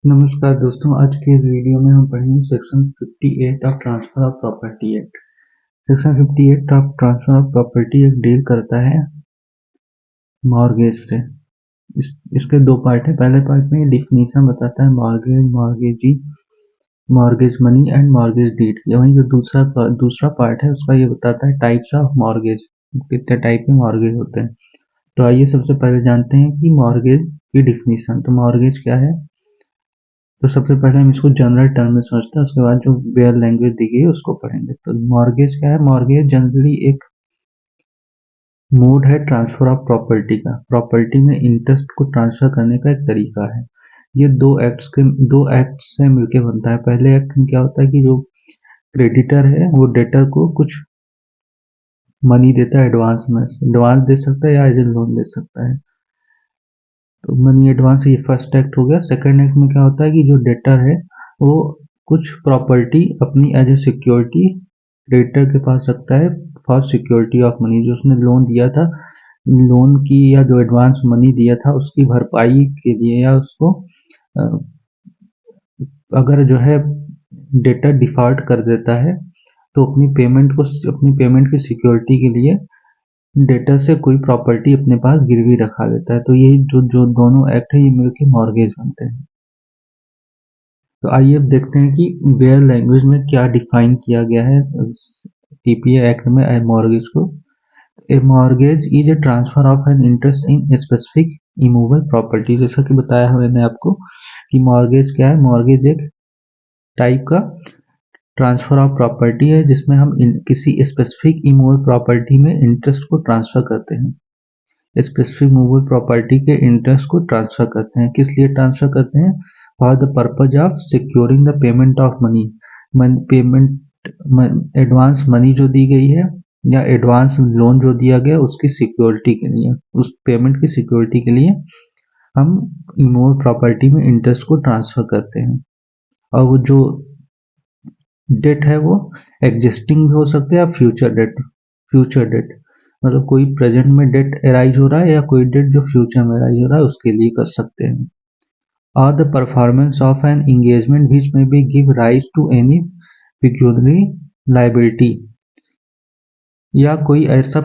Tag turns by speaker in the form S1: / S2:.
S1: नमस्कार दोस्तों, आज के इस वीडियो में हम पढ़ेंगे section 58 of transfer of property act. Section 58 of transfer of property act deal करता है मॉर्गेज से। इसके दो पार्ट है। पहले पार्ट में डिफिनीशन बताता है mortgage, mortgagee, mortgage money and mortgage deed. वहीं जो दूसरा पार्ट है उसका ये बताता है टाइप्स ऑफ मॉर्गेज, कितने टाइप के मॉर्गेज होते हैं। तो आइए सबसे पहले जानते हैं कि मॉर्गेज की डिफिनीशन। तो मॉर्गेज क्या है? तो सबसे पहले हम इसको जनरल टर्म में समझते हैं, उसके बाद जो बेयर लैंग्वेज दी गई है उसको पढ़ेंगे। तो मॉर्गेज क्या है? मॉर्गेज जनरली एक मोड है ट्रांसफर ऑफ प्रॉपर्टी का। प्रॉपर्टी में इंटरेस्ट को ट्रांसफर करने का एक तरीका है। ये दो एक्ट से मिलकर बनता है। पहले एक्ट में क्या होता है कि जो क्रेडिटर है वो डेटर को कुछ मनी देता है एडवांस में। एडवांस दे सकता है या एज ए लोन दे सकता है। तो मनी एडवांस ये फर्स्ट एक्ट हो गया। सेकंड एक्ट में क्या होता है कि जो डेटर है वो कुछ प्रॉपर्टी अपनी एज ए सिक्योरिटी क्रेडिटर के पास रखता है फॉर सिक्योरिटी ऑफ मनी। जो उसने लोन दिया था, लोन की या जो एडवांस मनी दिया था उसकी भरपाई के लिए, या उसको अगर जो है डेटर डिफॉल्ट कर देता है तो अपनी पेमेंट की सिक्योरिटी के लिए डेटर से कोई प्रॉपर्टी अपने पास गिरवी रखा लेता है। तो यही जो दोनों एक्ट है ये मिलकर मॉर्गेज बनते हैं। तो आइए अब देखते हैं कि बेयर लैंग्वेज में क्या डिफाइन किया गया है टीपीए एक्ट में मॉर्गेज को। A mortgage is a transfer of an interest in specific immovable property. जैसा कि बताया है मैंने आपको कि मॉर्गेज क्या है। मॉर्गेज एक टाइप का ट्रांसफर ऑफ प्रॉपर्टी है जिसमें हम किसी स्पेसिफिक इमूवेबल प्रॉपर्टी में इंटरेस्ट को ट्रांसफर करते हैं। स्पेसिफिक मूवेबल प्रॉपर्टी के इंटरेस्ट को ट्रांसफर करते हैं। किस लिए ट्रांसफर करते हैं? For the purpose of securing the payment of money. Advance money जो दी गई है या एडवांस लोन जो दिया गया उसकी सिक्योरिटी के लिए, उस पेमेंट की सिक्योरिटी के लिए हम इमूवेबल प्रॉपर्टी में इंटरेस्ट को ट्रांसफर करते हैं। और वो जो डेट है वो एग्जिस्टिंग भी हो सकता है या फ्यूचर डेट मतलब कोई प्रेजेंट में डेट एराइज हो रहा है या कोई डेट जो फ्यूचर में एराइज हो रहा है उसके लिए कर सकते हैं। और the performance of an engagement which may be give rise to any pecuniary liability, या कोई ऐसा